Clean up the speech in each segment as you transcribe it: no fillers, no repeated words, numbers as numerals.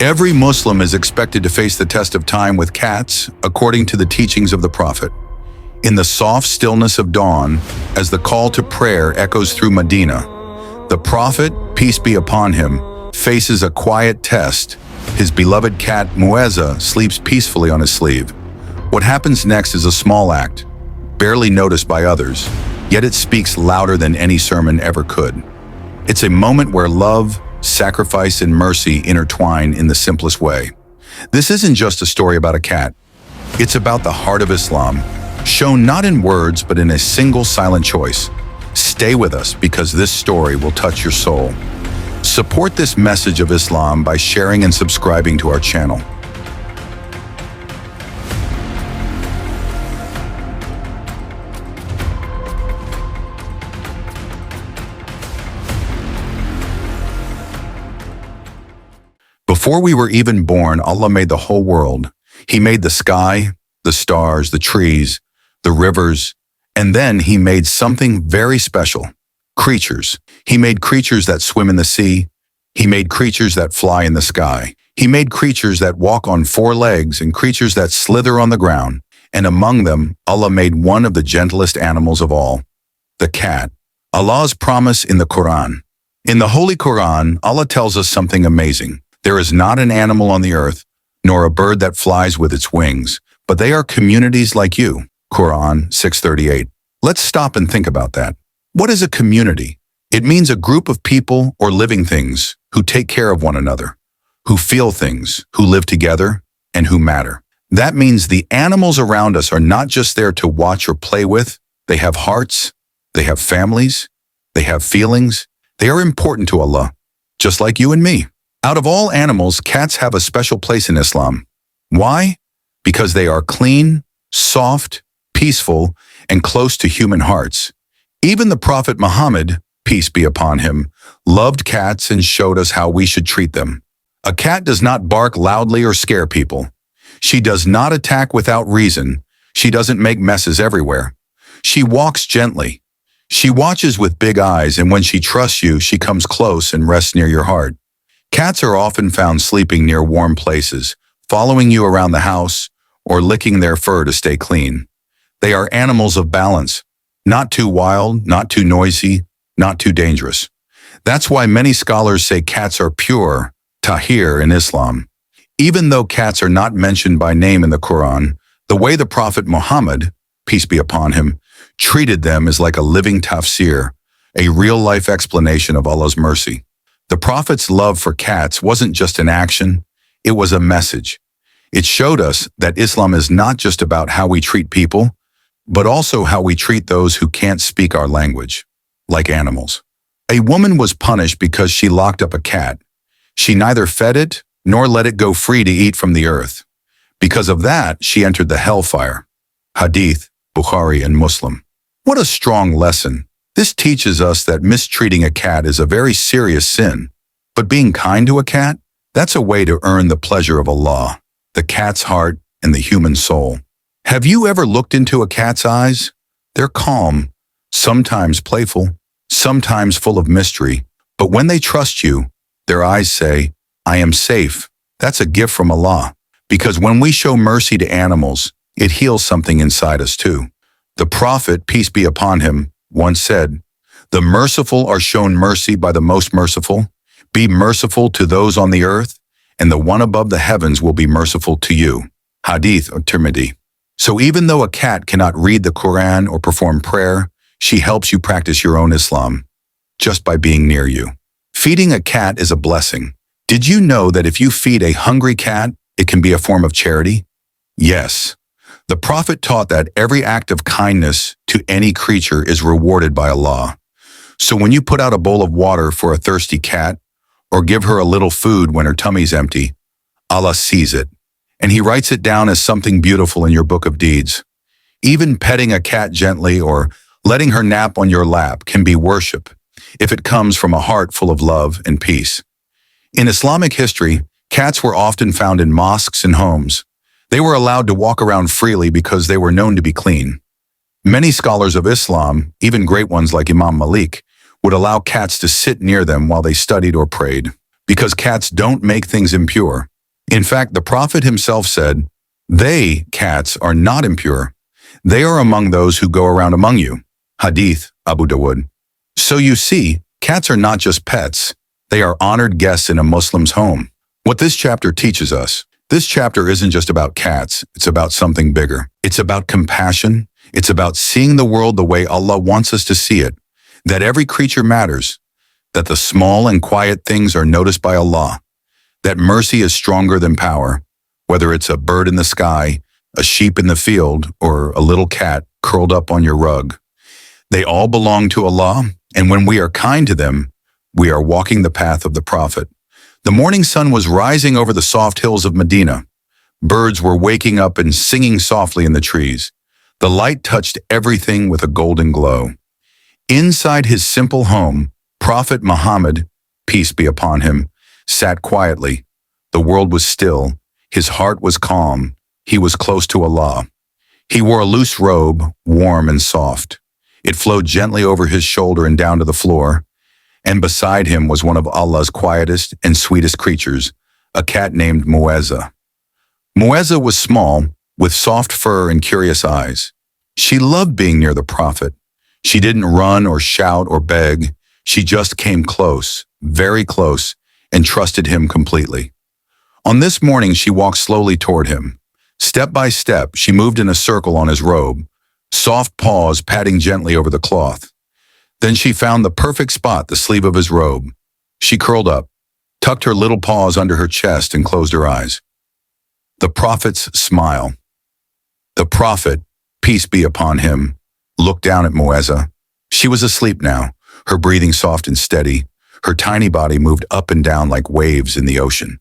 Every Muslim is expected to face the test of time with cats, according to the teachings of the Prophet. In the soft stillness of dawn, as the call to prayer echoes through Medina, the Prophet, peace be upon him, faces a quiet test. His beloved cat, Muezza, sleeps peacefully on his sleeve. What happens next is a small act, barely noticed by others, yet it speaks louder than any sermon ever could. It's a moment where love, sacrifice, and mercy intertwine in the simplest way. This isn't just a story about a cat. It's about the heart of Islam, shown not in words but in a single silent choice. Stay with us because this story will touch your soul. Support this message of Islam by sharing and subscribing to our channel. Before we were even born, Allah made the whole world. He made the sky, the stars, the trees, the rivers, and then He made something very special, creatures. He made creatures that swim in the sea. He made creatures that fly in the sky. He made creatures that walk on four legs and creatures that slither on the ground. And among them, Allah made one of the gentlest animals of all, the cat. Allah's promise in the Qur'an. In the Holy Qur'an, Allah tells us something amazing. There is not an animal on the earth, nor a bird that flies with its wings, but they are communities like you. Qur'an 6:38. Let's stop and think about that. What is a community? It means a group of people or living things who take care of one another, who feel things, who live together, and who matter. That means the animals around us are not just there to watch or play with. They have hearts, they have families, they have feelings. They are important to Allah, just like you and me. Out of all animals, cats have a special place in Islam. Why? Because they are clean, soft, peaceful, and close to human hearts. Even the Prophet Muhammad, peace be upon him, loved cats and showed us how we should treat them. A cat does not bark loudly or scare people. She does not attack without reason. She doesn't make messes everywhere. She walks gently. She watches with big eyes, and when she trusts you, she comes close and rests near your heart. Cats are often found sleeping near warm places, following you around the house, or licking their fur to stay clean. They are animals of balance, not too wild, not too noisy, not too dangerous. That's why many scholars say cats are pure, tahir in Islam. Even though cats are not mentioned by name in the Quran, the way the Prophet Muhammad, peace be upon him, treated them is like a living tafsir, a real-life explanation of Allah's mercy. The Prophet's love for cats wasn't just an action, it was a message. It showed us that Islam is not just about how we treat people, but also how we treat those who can't speak our language, like animals. A woman was punished because she locked up a cat. She neither fed it nor let it go free to eat from the earth. Because of that, she entered the hellfire. Hadith, Bukhari, and Muslim. What a strong lesson. This teaches us that mistreating a cat is a very serious sin. But being kind to a cat, that's a way to earn the pleasure of Allah, the cat's heart, and the human soul. Have you ever looked into a cat's eyes? They're calm, sometimes playful, sometimes full of mystery. But when they trust you, their eyes say, I am safe. That's a gift from Allah. Because when we show mercy to animals, it heals something inside us too. The Prophet, peace be upon him, once said, the merciful are shown mercy by the Most Merciful. Be merciful to those on the earth, and the one above the heavens will be merciful to you. Hadith or Tirmidhi. So even though a cat cannot read the Qur'an or perform prayer, she helps you practice your own Islam, just by being near you. Feeding a cat is a blessing. Did you know that if you feed a hungry cat, it can be a form of charity? Yes. The Prophet taught that every act of kindness to any creature is rewarded by Allah. So when you put out a bowl of water for a thirsty cat, or give her a little food when her tummy's empty, Allah sees it, and He writes it down as something beautiful in your book of deeds. Even petting a cat gently or letting her nap on your lap can be worship, if it comes from a heart full of love and peace. In Islamic history, cats were often found in mosques and homes. They were allowed to walk around freely because they were known to be clean. Many scholars of Islam, even great ones like Imam Malik, would allow cats to sit near them while they studied or prayed. because cats don't make things impure. In fact, the Prophet himself said, "They, cats, are not impure. They are among those who go around among you." Hadith, Abu Dawud. So you see, cats are not just pets. They are honored guests in a Muslim's home. What this chapter teaches us, this chapter isn't just about cats, it's about something bigger. It's about compassion. It's about seeing the world the way Allah wants us to see it, that every creature matters, that the small and quiet things are noticed by Allah, that mercy is stronger than power, whether it's a bird in the sky, a sheep in the field, or a little cat curled up on your rug. They all belong to Allah, and when we are kind to them, we are walking the path of the Prophet. The morning sun was rising over the soft hills of Medina. Birds were waking up and singing softly in the trees. The light touched everything with a golden glow. Inside his simple home, Prophet Muhammad, peace be upon him, sat quietly. The world was still. His heart was calm. He was close to Allah. He wore a loose robe, warm and soft. It flowed gently over his shoulder and down to the floor. And beside him was one of Allah's quietest and sweetest creatures, a cat named Muezza. Muezza was small, with soft fur and curious eyes. She loved being near the Prophet. She didn't run or shout or beg. She just came close, very close, and trusted him completely. On this morning, she walked slowly toward him. Step by step, she moved in a circle on his robe, soft paws patting gently over the cloth. Then she found the perfect spot, the sleeve of his robe. She curled up, tucked her little paws under her chest, and closed her eyes. The Prophet's smile. The Prophet, peace be upon him, looked down at Muezza. She was asleep now, her breathing soft and steady. Her tiny body moved up and down like waves in the ocean.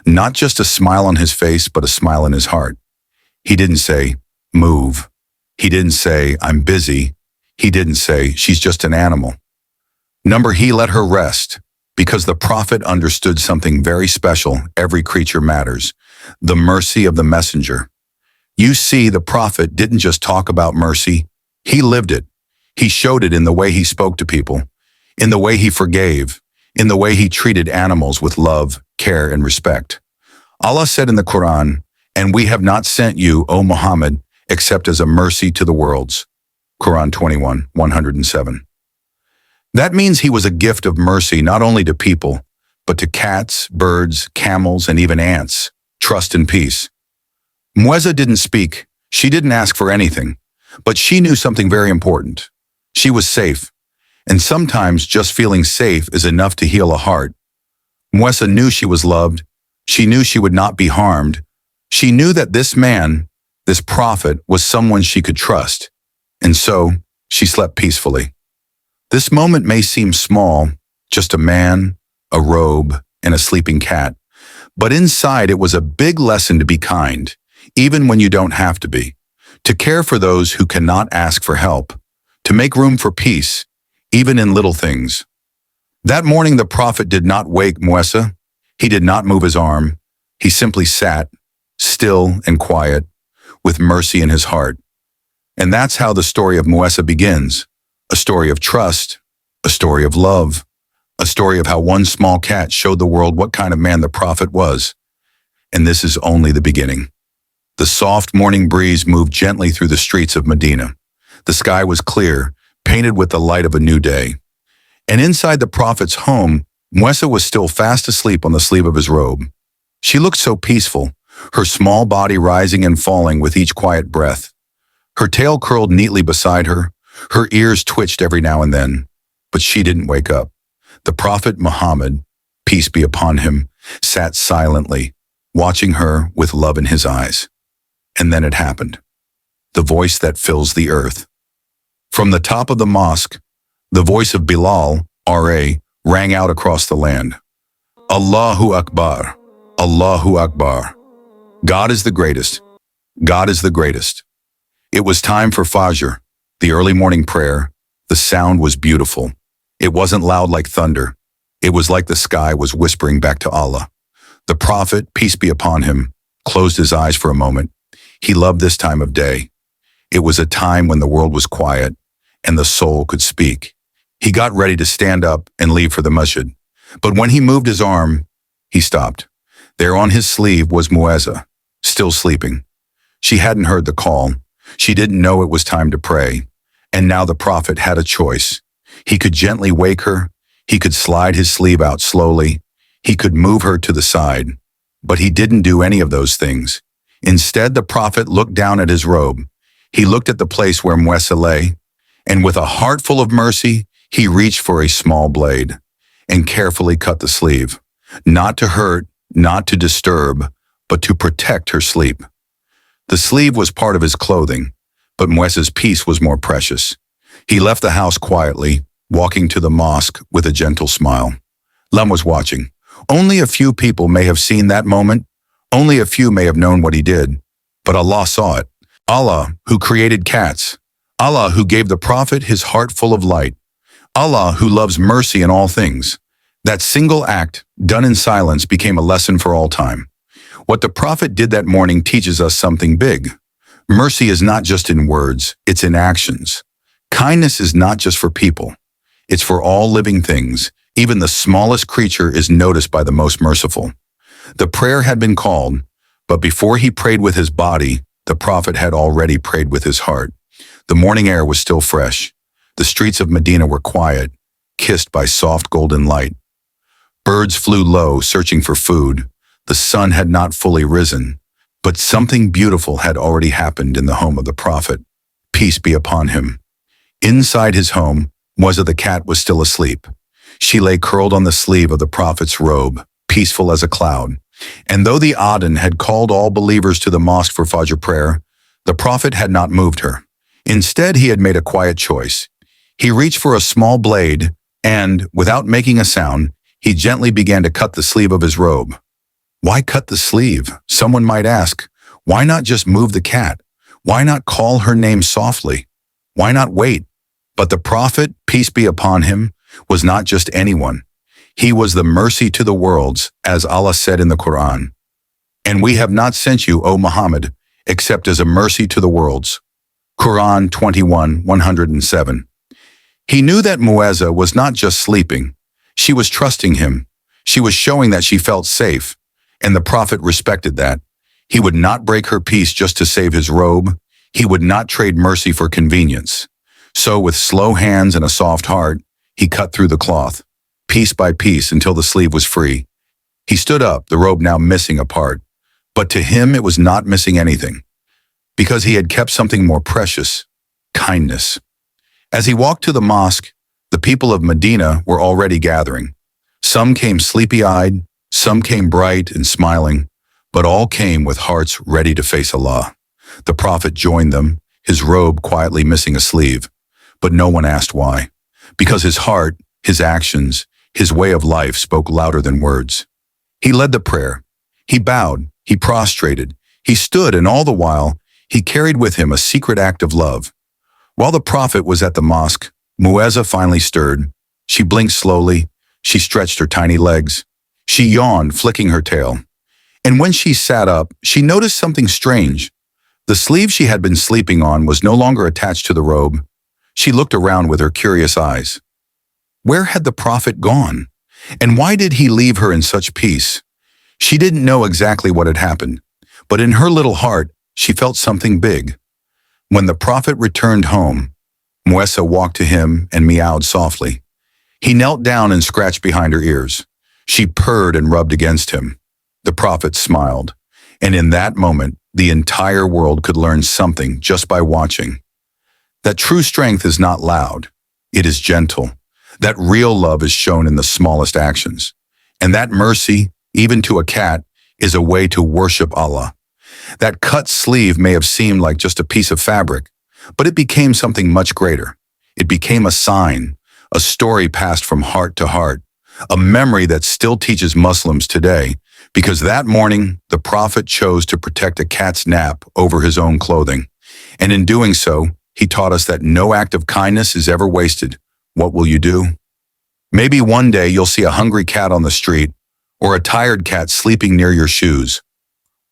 Not just a smile on his face, but a smile in his heart. He didn't say, "Move." He didn't say, "I'm busy." He didn't say, "She's just an animal." He let her rest, because the Prophet understood something very special. Every creature matters. The mercy of the messenger. You see, the Prophet didn't just talk about mercy. He lived it. He showed it in the way he spoke to people, in the way he forgave, in the way he treated animals with love, care, and respect. Allah said in the Qur'an, "And we have not sent you, O Muhammad, except as a mercy to the worlds." Qur'an 21, 107. That means he was a gift of mercy not only to people, but to cats, birds, camels, and even ants. Trust and peace. Muezza didn't speak. She didn't ask for anything, but she knew something very important. She was safe, and sometimes just feeling safe is enough to heal a heart. Muezza knew she was loved. She knew she would not be harmed. She knew that this man, this Prophet, was someone she could trust, and so she slept peacefully. This moment may seem small, just a man, a robe, and a sleeping cat, but inside it was a big lesson to be kind, even when you don't have to be, to care for those who cannot ask for help, to make room for peace, even in little things. That morning the Prophet did not wake Muezza. He did not move his arm. He simply sat, still and quiet, with mercy in his heart. And that's how the story of Muezza begins, a story of trust, a story of love, a story of how one small cat showed the world what kind of man the Prophet was. And this is only the beginning. The soft morning breeze moved gently through the streets of Medina. The sky was clear, painted with the light of a new day. And inside the Prophet's home, Muezza was still fast asleep on the sleeve of his robe. She looked so peaceful, her small body rising and falling with each quiet breath. Her tail curled neatly beside her, her ears twitched every now and then, but she didn't wake up. The Prophet Muhammad, peace be upon him, sat silently, watching her with love in his eyes. And then it happened. The voice that fills the earth. From the top of the mosque, the voice of Bilal, R.A., rang out across the land. Allahu Akbar, Allahu Akbar. God is the greatest. God is the greatest. It was time for Fajr, the early morning prayer. The sound was beautiful. It wasn't loud like thunder. It was like the sky was whispering back to Allah. The Prophet, peace be upon him, closed his eyes for a moment. He loved this time of day. It was a time when the world was quiet and the soul could speak. He got ready to stand up and leave for the masjid. But when he moved his arm, He stopped. There on his sleeve was Muezza, still sleeping. She hadn't heard the call. She didn't know it was time to pray. And now the prophet had a choice. He could gently wake her. He could slide his sleeve out slowly. He could move her to the side. But he didn't do any of those things. Instead, the prophet looked down at his robe. He looked at the place where Muezza lay, and with a heart full of mercy, he reached for a small blade and carefully cut the sleeve, not to hurt, not to disturb, but to protect her sleep. The sleeve was part of his clothing, but Muezza's peace was more precious. He left the house quietly, walking to the mosque with a gentle smile. Lem was watching. Only a few people may have seen that moment. Only a few may have known what he did. But Allah saw it. Allah, who created cats. Allah, who gave the prophet his heart full of light. Allah, who loves mercy in all things. That single act, done in silence, became a lesson for all time. What the prophet did that morning teaches us something big. Mercy is not just in words, it's in actions. Kindness is not just for people. It's for all living things. Even the smallest creature is noticed by the Most Merciful. The prayer had been called, but before he prayed with his body, the prophet had already prayed with his heart. The morning air was still fresh. The streets of Medina were quiet, kissed by soft golden light. Birds flew low, searching for food. The sun had not fully risen, but something beautiful had already happened in the home of the prophet. Peace be upon him. Inside his home, Muezza the cat was still asleep. She lay curled on the sleeve of the prophet's robe, peaceful as a cloud. And though the Adhan had called all believers to the mosque for Fajr prayer, the prophet had not moved her. Instead, he had made a quiet choice. He reached for a small blade and, without making a sound, he gently began to cut the sleeve of his robe. Why cut the sleeve? Someone might ask. Why not just move the cat? Why not call her name softly? Why not wait? But the prophet, peace be upon him, was not just anyone. He was the mercy to the worlds, as Allah said in the Qur'an. And we have not sent you, O Muhammad, except as a mercy to the worlds. Qur'an 21:107. He knew that Muezza was not just sleeping. She was trusting him. She was showing that she felt safe, and the prophet respected that. He would not break her peace just to save his robe. He would not trade mercy for convenience. So with slow hands and a soft heart, he cut through the cloth, piece by piece until the sleeve was free. He stood up, the robe now missing a part. But to him it was not missing anything, because he had kept something more precious, kindness. As he walked to the mosque, the people of Medina were already gathering. Some came sleepy-eyed, some came bright and smiling, but all came with hearts ready to face Allah. The prophet joined them, his robe quietly missing a sleeve, but no one asked why, because his heart, his actions, his way of life spoke louder than words. He led the prayer. He bowed, he prostrated, he stood, and all the while, he carried with him a secret act of love. While the prophet was at the mosque, Muezza finally stirred. She blinked slowly. She stretched her tiny legs. She yawned, flicking her tail. And when she sat up, she noticed something strange. The sleeve she had been sleeping on was no longer attached to the robe. She looked around with her curious eyes. Where had the prophet gone? And why did he leave her in such peace? She didn't know exactly what had happened, but in her little heart, she felt something big. When the prophet returned home, Muezza walked to him and meowed softly. He knelt down and scratched behind her ears. She purred and rubbed against him. The prophet smiled, and in that moment, the entire world could learn something just by watching. That true strength is not loud, it is gentle. That real love is shown in the smallest actions. And that mercy, even to a cat, is a way to worship Allah. That cut sleeve may have seemed like just a piece of fabric, but it became something much greater. It became a sign, a story passed from heart to heart, a memory that still teaches Muslims today, because that morning, the prophet chose to protect a cat's nap over his own clothing. And in doing so, he taught us that no act of kindness is ever wasted. What will you do? Maybe one day you'll see a hungry cat on the street, or a tired cat sleeping near your shoes,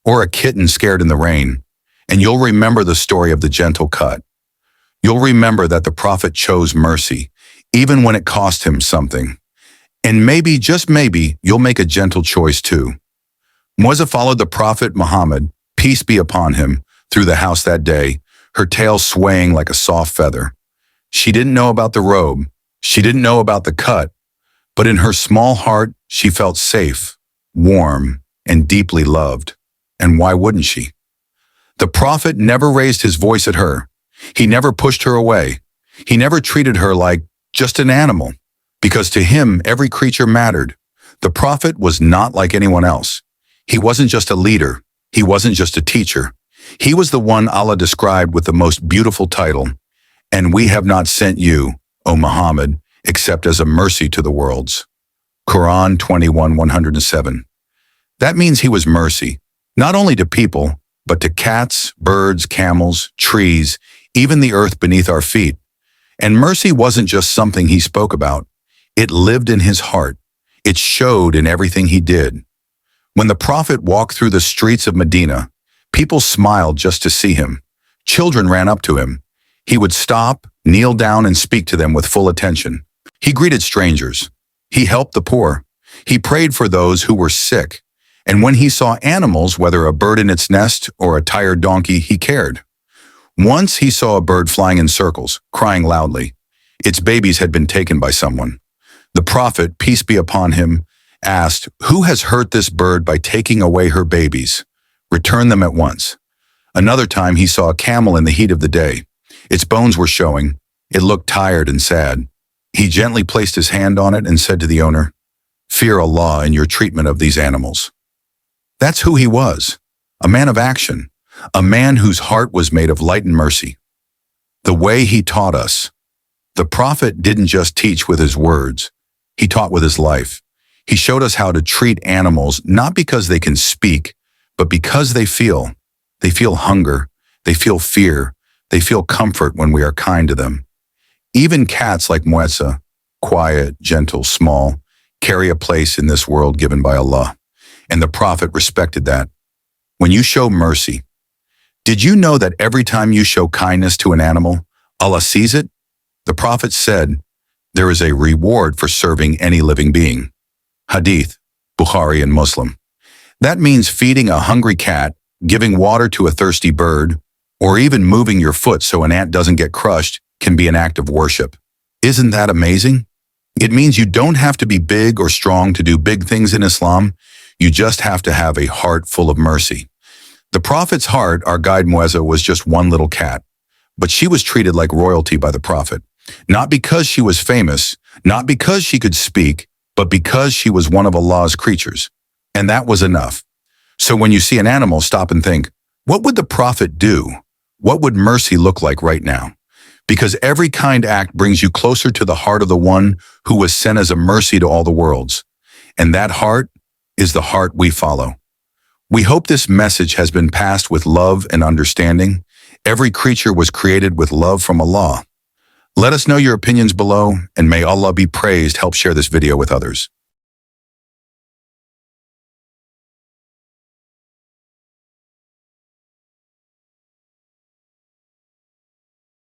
or a kitten scared in the rain, and you'll remember the story of the gentle cut. You'll remember that the prophet chose mercy, even when it cost him something. And maybe, just maybe, you'll make a gentle choice too. Muezza followed the Prophet Muhammad, peace be upon him, through the house that day, her tail swaying like a soft feather. She didn't know about the robe, she didn't know about the cut, but in her small heart, she felt safe, warm, and deeply loved. And why wouldn't she? The Prophet never raised his voice at her. He never pushed her away. He never treated her like just an animal, because to him, every creature mattered. The Prophet was not like anyone else. He wasn't just a leader. He wasn't just a teacher. He was the one Allah described with the most beautiful title, "And we have not sent you, O Muhammad, except as a mercy to the worlds." Qur'an 21:107. That means he was mercy, not only to people, but to cats, birds, camels, trees, even the earth beneath our feet. And mercy wasn't just something he spoke about. It lived in his heart. It showed in everything he did. When the Prophet walked through the streets of Medina, people smiled just to see him. Children ran up to him. He would stop, kneel down, and speak to them with full attention. He greeted strangers. He helped the poor. He prayed for those who were sick. And when he saw animals, whether a bird in its nest or a tired donkey, he cared. Once he saw a bird flying in circles, crying loudly. Its babies had been taken by someone. The Prophet, peace be upon him, asked, "Who has hurt this bird by taking away her babies? Return them at once." Another time he saw a camel in the heat of the day. Its bones were showing. It looked tired and sad. He gently placed his hand on it and said to the owner, "Fear Allah in your treatment of these animals." That's who he was, a man of action, a man whose heart was made of light and mercy. The way he taught us. The Prophet didn't just teach with his words, he taught with his life. He showed us how to treat animals not because they can speak, but because they feel. They feel hunger, they feel fear, they feel comfort when we are kind to them. Even cats like Muezza, quiet, gentle, small, carry a place in this world given by Allah. And the Prophet respected that. When you show mercy, did you know that every time you show kindness to an animal, Allah sees it? The Prophet said, there is a reward for serving any living being. Hadith, Bukhari and Muslim. That means feeding a hungry cat, giving water to a thirsty bird, or even moving your foot so an ant doesn't get crushed can be an act of worship. Isn't that amazing? It means you don't have to be big or strong to do big things in Islam. You just have to have a heart full of mercy. The Prophet's heart, our guide Muezza, was just one little cat, but she was treated like royalty by the Prophet. Not because she was famous, not because she could speak, but because she was one of Allah's creatures. And that was enough. So when you see an animal, stop and think, what would the Prophet do? What would mercy look like right now? Because every kind act brings you closer to the heart of the one who was sent as a mercy to all the worlds. And that heart is the heart we follow. We hope this message has been passed with love and understanding. Every creature was created with love from Allah. Let us know your opinions below, and may Allah be praised. Help share this video with others.